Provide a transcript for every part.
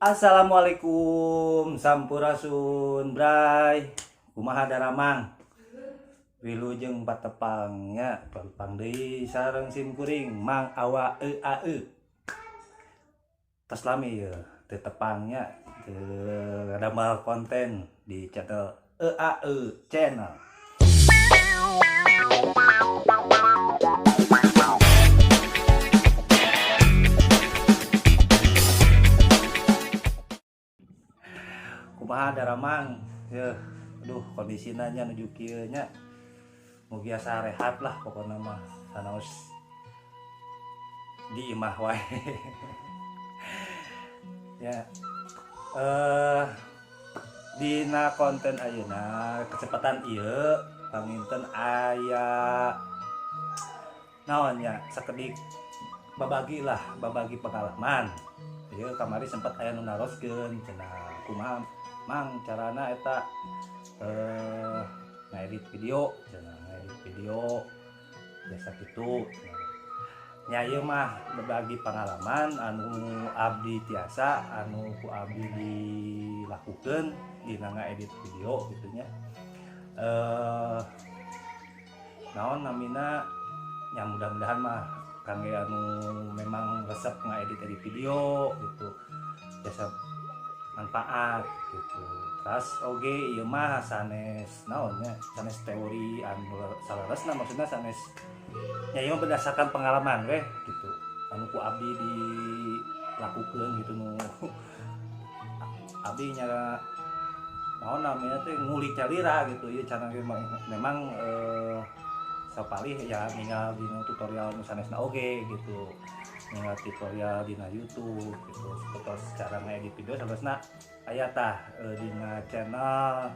Assalamualaikum sampurasun bray kumaha daramang wilujeng patepangnya patepang deui sareng sim kuring mang awa tos lami ya teu tepangnya teu ngadamel konten di channel channel. Kumaha daramang ya aduh kondisina nya nuju kieu nya mugi asa rehat lah pokona mah sanaos di imah wae. Ya dina konten ayeuna kesempatan ieu panginten aya naon nya sakedik babagi pengalaman. Ieu kamari sempat aya nu naroskeun cenah kumaha mang carana eta ngedit video biasa gitu nya ieu mah berbagi pengalaman anu abdi tiasa anu ku abdi dilakukeun dina ngedit video gitu nya. Naon namina nya mudah-mudahan mah kangge anu memang resep ngedit video gitu biasa manfaat gitu. Terus oge ieu mah sanes naonnya sanes teori anu saleresna maksudna sanes nya ieu berdasarkan pengalaman we gitu anu ku abdi dilakukeun gitu nu abdi nya naon namanya teh ngulik calira gitu ieu cara memang sapalih ya ninggal dina tutorial nu sanesna oge gitu ninggal tutorial dina YouTube gitu terus cara ngedit video sanesna aya tah dina channel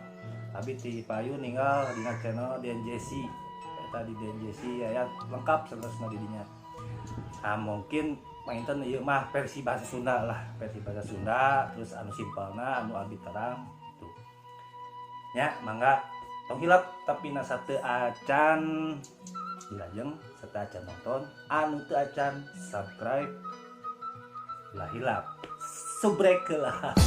abi ti payu ninggal dina channel Dian Jesse eta di Dian Jesse aya lengkap sanesna di dinya. Nah mungkin mainten ieu mah versi bahasa Sunda lah versi bahasa Sunda terus anu simpelna anu abi terang tuh nya mangga tong hilap tapi nasa teu acan dilajeng serta acan nonton anu teu acan subscribe lah hilap subrek lah.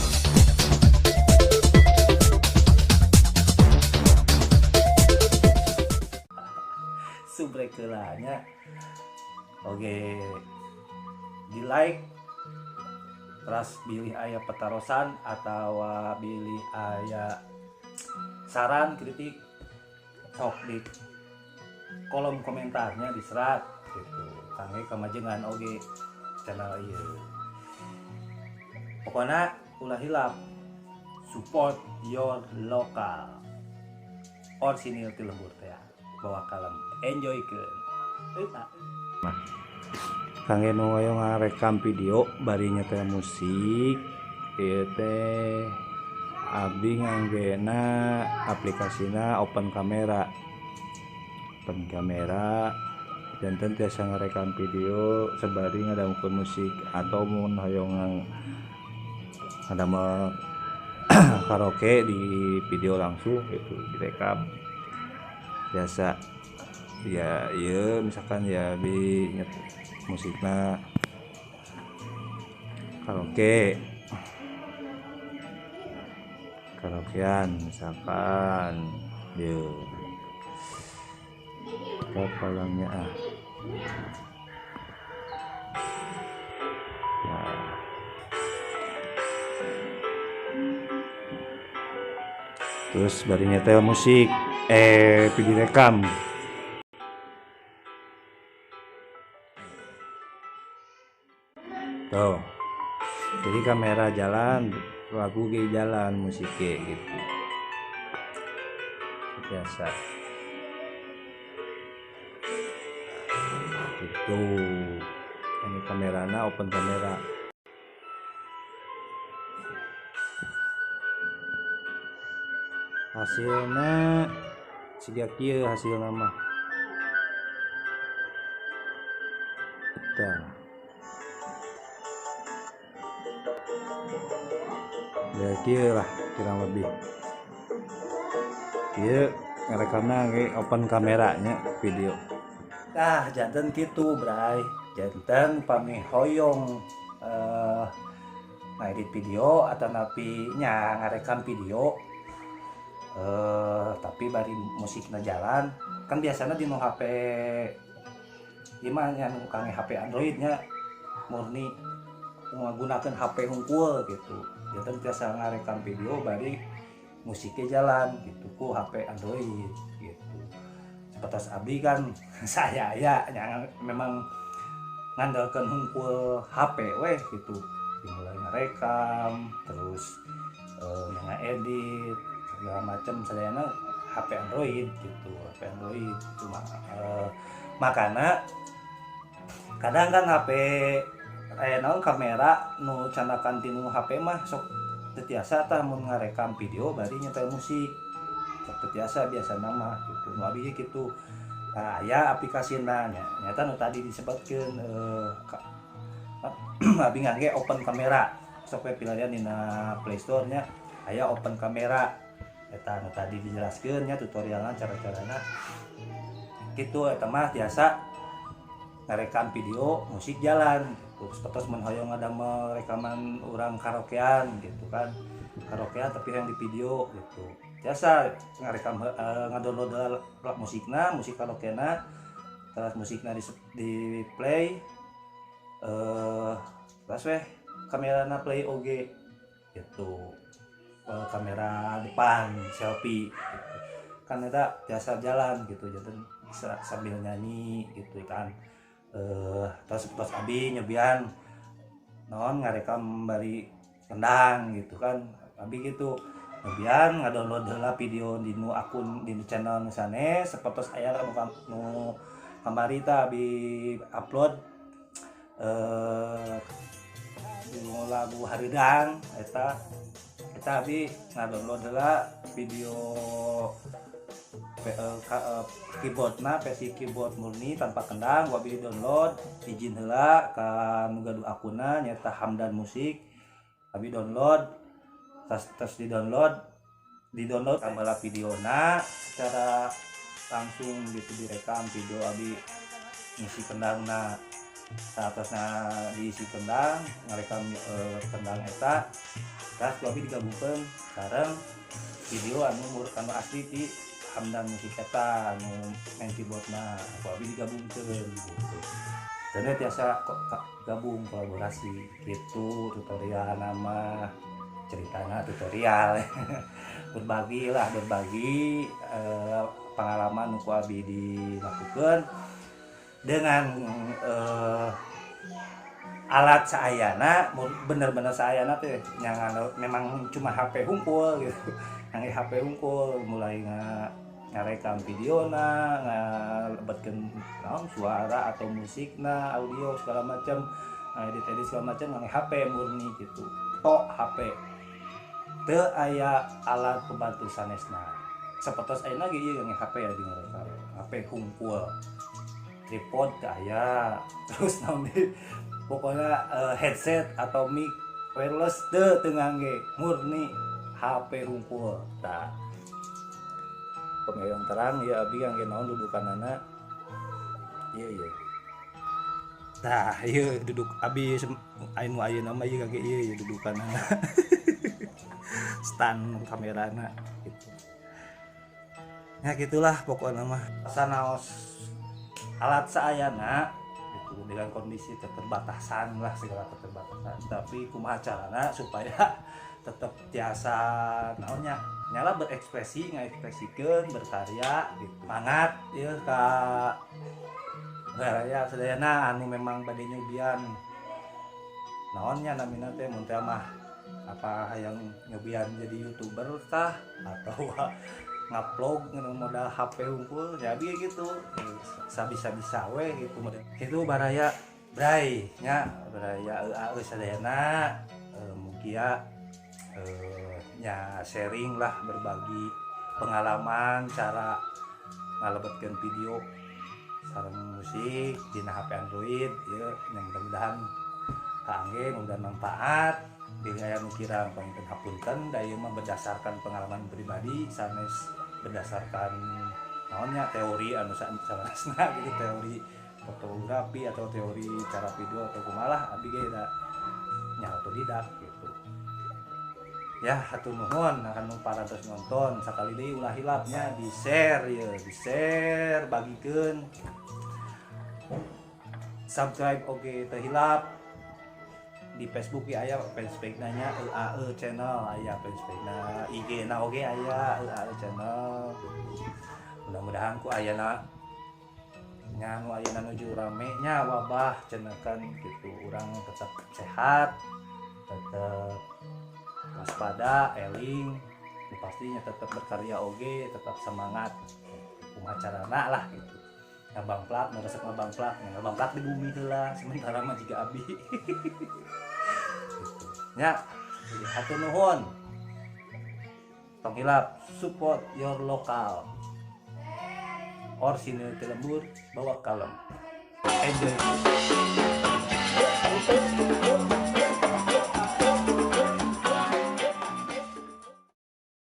Subrek lah nya oke di like terus pilih aya petarosan atau pilih aya saran kritik sok di kolom komentarnya diserat gitu kangge kemajengan oge channel ieu. Pokona ulah hilap support your local orsinil ti lembur teh bawa kalem enjoykeun eta kangge nu aya ngarekam video bari nyetel musik ieu teh abdi nganggena aplikasina open camera dan tiasa ngarekam video sebari ngadamkeun musik atau mun hoyong ngadamel karaoke di video langsung itu direkam biasa ya ieu misalkan ya di musikna karaokean misalkan yuk kita palangnya nah. Terus bari nyetel musik video rekam tuh jadi kamera jalan lagu ge jalan musiknya gitu biasa gitu. Ini kamerana open kamera hasilnya siga kieu hasilna mah ya kieu lah kurang lebih kieu ngarekamna ge open kameranya video. Janten gitu bray janten pami hoyong ngedit video atau napi ngarekam video tapi bari musiknya jalan kan biasanya di HP gimana nu kange HP Androidnya murni menggunakan HP hungkul gitu jadi biasa ngarekam video bari musiknya jalan gitu ku HP Android gitu seperti abdi kan saya ya yang memang ngandalkan hungkul HP weh gitu dimulai ngerekam terus ngedit segala macam sadayana HP Android gitu HP Android cuma makanya kadang kan HP naon kamera nu canakan tinu HP mah sok tetiasa tah mun ngarekam video bari nyetel musik sok tetiasa biasa nama gitu nu abi gitu aya aplikasina nyata nu tadi disebutkeun abi ngage open kamera sok we pilarian dina Play Store nya aya open kamera eta nu tadi dijelaskeun nya tutorialna cara-carana gitu eta mah biasa ngarekam video musik jalan terus mun hoyong ngadamel rekaman urang karaokean gitu kan karaokean tapi yang di video gitu biasa ngarekam ngadownload musikna musik karaokeana terus musikna di play terus weh kamerana play oge gitu kamera depan selfie gitu. Kan eta biasa jalan gitu jadi bisa sambil nyanyi gitu kan terus abi nyobian non ngarekam bari kendang gitu kan abi gitu nyobian ngadownload heula video di nu akun di channel sanes sapertos aya nu kamari teh abi upload lagu hareudang eta abi ngadownload heula video keyboardna versi keyboard murni tanpa kendang gua beli download izin heula ka nu gaduh akunna nyata Hamdan Musik abi download tas di download kamera videona secara langsung gitu direkam video abi ngisi kendangna atasna diisi kendang ngarekam kendang eta terus gua abi digabungkeun sareng video anu asli ti Hamdan Musik eta anu main keyboardna aku abi digabungkeun gitu dan biasa gabung kolaborasi gitu tutorial nama ceritanya tutorial berbagi pengalaman aku abi dilakukan dengan alat saayana bener-bener saayana teh yang memang cuma HP hungkul gitu yang HP hungkul mulai ngarekam videona ngalebetkeun naon suara atau musikna audio segala macam edit segala macam nang HP murni gitu tok HP teu aya alat pembantu sanesna sapertos ayeuna ge ieu nge HP ya di ngarekam HP hungkul tripod teu aya terus naon pokoknya headset atau mic wireless teu ngangge murni HP hungkul tah pemeyong terang ya abi ngangge naon dudukanana ieu tah ieu duduk abi anu ayeuna mah ieu ngangge ieu dudukanana stand kamerana gitu ya gitulah pokoknya mah sanaos alat saayana gitu dengan kondisi keterbatasan lah segala keterbatasan tapi kumaha carana supaya tetap tiasa naonnya nyala berekspresi ngaekspresikeun berkarya gitu semangat ieu ka ya sadayana anu memang bade nyobian naonnya namina teh mun teh mah apa yang nyobian jadi YouTuber tah atau ngupload modal HP hungkul jadi gitu sabisa-bisa we gitu itu baraya bray nya baraya sadayana mugia nya sharing lah berbagi pengalaman cara ngalebetkeun video sareng musik dina HP Android ya yang mudah-mudahan kaangge mudah manfaat bila aya nu kirang panginten hapunten da ieu mah berdasarkan pengalaman pribadi sanes berdasarkan naonnya teori anu sanesna gitu teori fotografi atau teori cara video atau kumalah abi ge da nya otodidak gitu Ya hatur nuhun akan para terus nonton sekali deui ulah hilapnya di share ya di share bagikeun subscribe oke teu hilap di Facebook ya aya fanspage nanya EAE channel aya fanspage na IG na oge aya EAE channel mudah-mudahan ku ayeuna nya nu ayeuna nuju rame nya wabah cenah gitu urang tetap sehat tetap waspada eling pastinya tetap berkarya oge tetap semangat kumacarana lah gitu ngabangplak meresep ngabangplak di bumi heula sementara mah jiga abi gitu. Nya hatur nuhun tong hilap support your local or sini lembur bawa kalem enjoy.